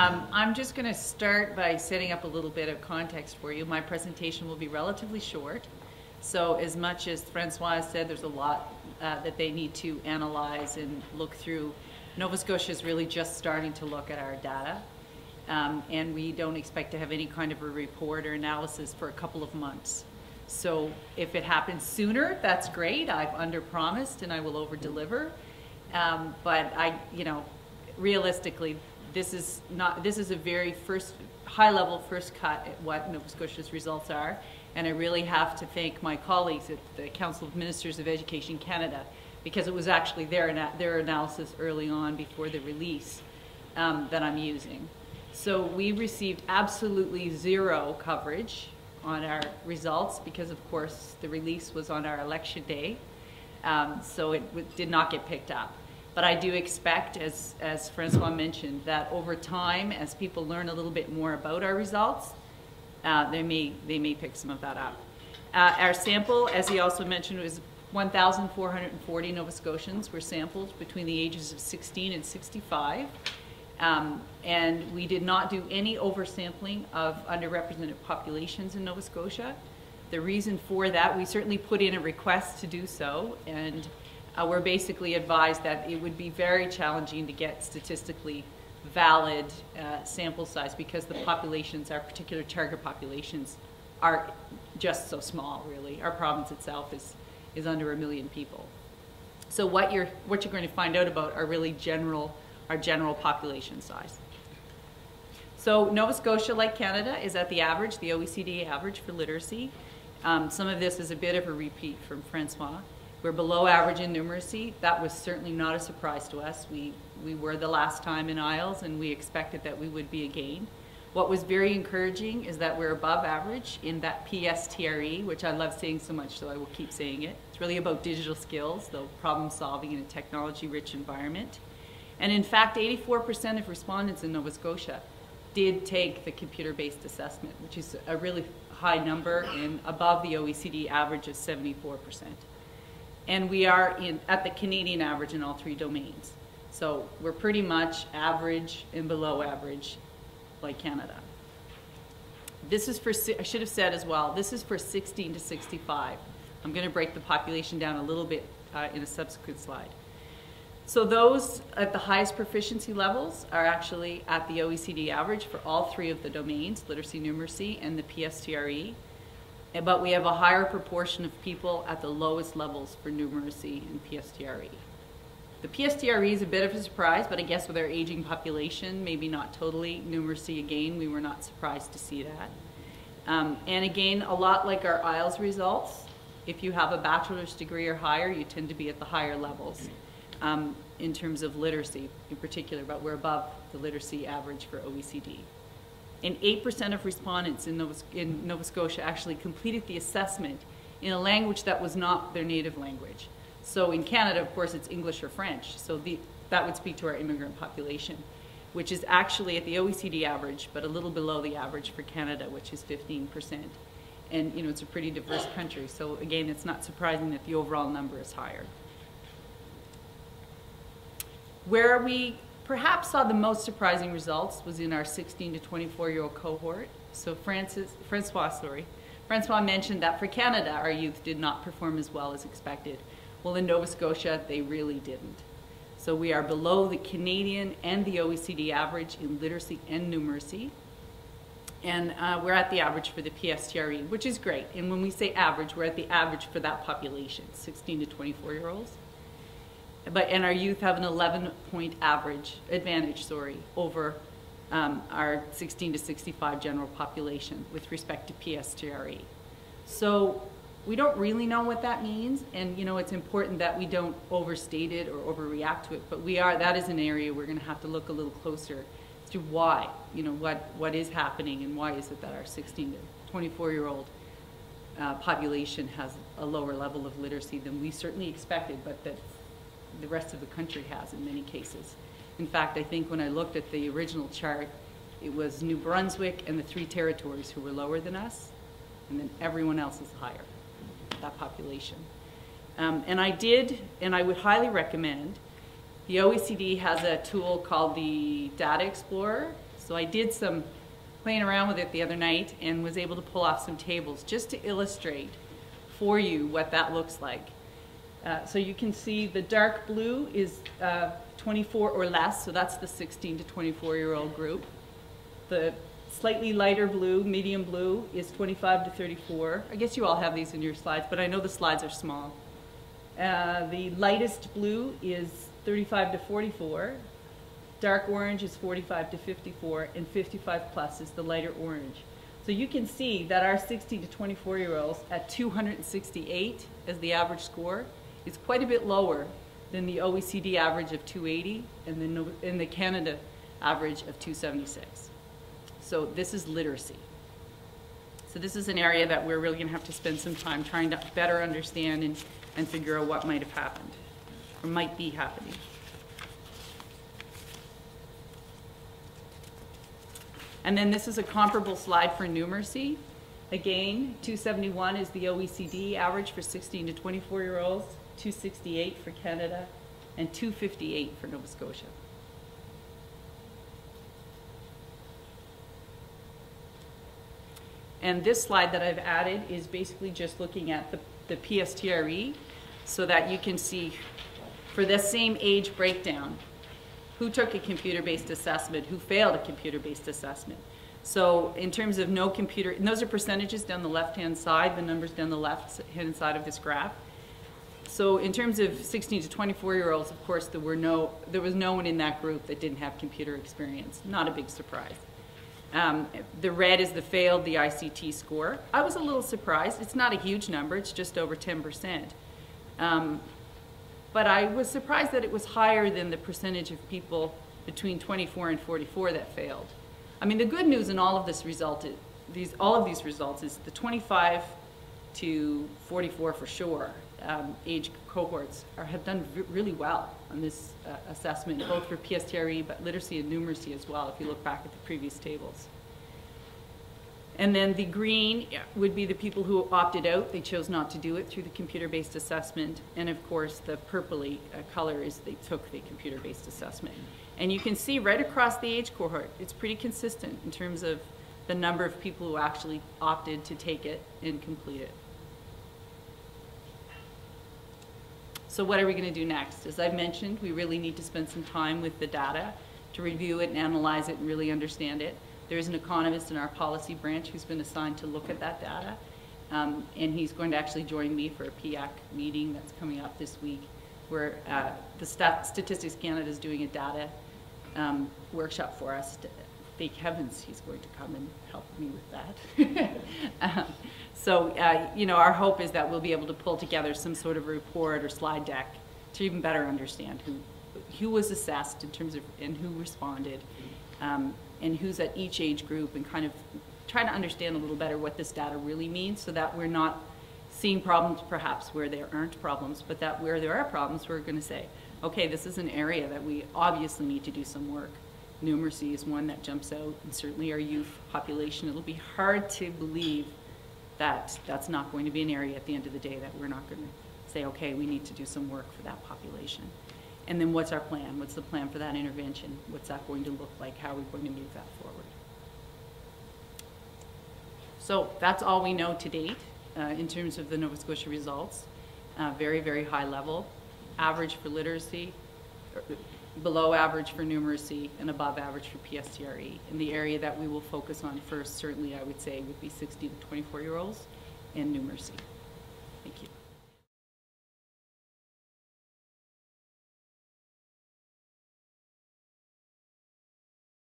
I'm just going to start by setting up a little bit of context for you. My presentation will be relatively short. So as much as Francois said, there's a lot that they need to analyze and look through. Nova Scotia is really just starting to look at our data. And we don't expect to have any kind of a report or analysis for a couple of months. So if it happens sooner, that's great. I've under-promised and I will over-deliver. But realistically, this is a very high-level first cut at what Nova Scotia's results are. And I really have to thank my colleagues at the Council of Ministers of Education Canada, because it was actually their analysis early on before the release that I'm using. So we received absolutely zero coverage on our results because, of course, the release was on our election day, so it did not get picked up. But I do expect, as Francois mentioned, that over time, as people learn a little bit more about our results, they may pick some of that up. Our sample, as he also mentioned, was 1,440 Nova Scotians were sampled between the ages of 16 and 65. And we did not do any oversampling of underrepresented populations in Nova Scotia. The reason for that, we certainly put in a request to do so, and we're basically advised that it would be very challenging to get statistically valid sample size because the populations, our particular target populations, are just so small, really. Our province itself is under 1 million people. So what you're going to find out about are really our general population size. So Nova Scotia, like Canada, is at the average, the OECD average for literacy. Some of this is a bit of a repeat from Francois. We're below average in numeracy. That was certainly not a surprise to us. We were the last time in IELTS, and we expected that we would be again. What was very encouraging is that we're above average in that PSTRE, which I love saying so much, so I will keep saying it. It's really about digital skills, though problem solving in a technology-rich environment. And in fact, 84% of respondents in Nova Scotia did take the computer-based assessment, which is a really high number and above the OECD average of 74%. And we are at the Canadian average in all 3 domains. So we're pretty much average and below average like Canada. This is for, I should have said as well, this is for 16 to 65. I'm going to break the population down a little bit in a subsequent slide. So those at the highest proficiency levels are actually at the OECD average for all 3 of the domains, literacy, numeracy, and the PSTRE. But we have a higher proportion of people at the lowest levels for numeracy and PSTRE. The PSTRE is a bit of a surprise, but I guess with our aging population, maybe not totally. Numeracy, again, we were not surprised to see that. And again, a lot like our IELTS results, if you have a bachelor's degree or higher, you tend to be at the higher levels. In terms of literacy in particular, but we're above the literacy average for OECD. And 8% of respondents in Nova Scotia actually completed the assessment in a language that was not their native language. So in Canada, of course, it's English or French. So that would speak to our immigrant population, which is actually at the OECD average, but a little below the average for Canada, which is 15%. And it's a pretty diverse country. So again, it's not surprising that the overall number is higher. Where we perhaps saw the most surprising results was in our 16 to 24-year-old cohort. So Francois mentioned that for Canada, our youth did not perform as well as expected. Well, in Nova Scotia, they really didn't. So we are below the Canadian and the OECD average in literacy and numeracy. And we're at the average for the PSTRE, which is great. And when we say average, we're at the average for that population, 16 to 24-year-olds. And our youth have an 11-point advantage over our 16 to 65 general population with respect to PSTRE. So we don't really know what that means, and it's important that we don't overstate it or overreact to it, but that is an area we're going to have to look a little closer to why, what is happening and why is it that our 16 to 24-year-old population has a lower level of literacy than we certainly expected, but that the rest of the country has in many cases. In fact, I think when I looked at the original chart, it was New Brunswick and the 3 territories who were lower than us, and then everyone else is higher, that population. And I would highly recommend, the OECD has a tool called the Data Explorer. So I did some playing around with it the other night and was able to pull off some tables just to illustrate for you what that looks like. So you can see the dark blue is 24 or less, so that's the 16 to 24-year-old group. The slightly lighter blue, medium blue, is 25 to 34. I guess you all have these in your slides, but I know the slides are small. The lightest blue is 35 to 44. Dark orange is 45 to 54, and 55 plus is the lighter orange. So you can see that our 16 to 24-year-olds at 268 as the average score is quite a bit lower than the OECD average of 280 and the Canada average of 276. So this is literacy. So this is an area that we're really going to have to spend some time trying to better understand and figure out what might have happened or might be happening. And then this is a comparable slide for numeracy. Again, 271 is the OECD average for 16 to 24-year-olds, 268 for Canada, and 258 for Nova Scotia. And this slide that I've added is basically just looking at the PSTRE so that you can see for this same age breakdown, who took a computer-based assessment, who failed a computer-based assessment. So in terms of no computer, and those are percentages down the left-hand side, the numbers down the left-hand side of this graph. So in terms of 16 to 24-year-olds, of course, there was no one in that group that didn't have computer experience. Not a big surprise. The red is the failed the ICT score. I was a little surprised. It's not a huge number. It's just over 10%. But I was surprised that it was higher than the percentage of people between 24 and 44 that failed. I mean, the good news in all of this result is, all of these results is the 25 to 44 for sure age cohorts have done really well on this assessment, both for PSTRE, but literacy and numeracy as well, if you look back at the previous tables. And then the green would be the people who opted out. They chose not to do it through the computer-based assessment. And of course, the purpley color is they took the computer-based assessment. And you can see right across the age cohort, it's pretty consistent in terms of the number of people who actually opted to take it and complete it. So what are we going to do next? As I've mentioned, we really need to spend some time with the data to review it and analyze it and really understand it. There is an economist in our policy branch who's been assigned to look at that data, and he's going to actually join me for a PIAAC meeting that's coming up this week, where the Statistics Canada is doing a data workshop for us. Thank heavens he's going to come and help me with that. So, you know, our hope is that we'll be able to pull together some sort of a report or slide deck to even better understand who was assessed in terms of, and who responded, and who's at each age group, and kind of try to understand a little better what this data really means, so that we're not seeing problems perhaps where there aren't problems, but that where there are problems, we're going to say, okay, this is an area that we obviously need to do some work. Numeracy is one that jumps out, and certainly our youth population. It'll be hard to believe that that's not going to be an area at the end of the day that we're not going to say, okay, we need to do some work for that population. And then what's our plan? What's the plan for that intervention? What's that going to look like? How are we going to move that forward? So that's all we know to date in terms of the Nova Scotia results. Very, very high level. Average for literacy, below average for numeracy, and above average for PSTRE. And the area that we will focus on first, certainly I would say, would be 16 to 24-year-olds and numeracy. Thank you.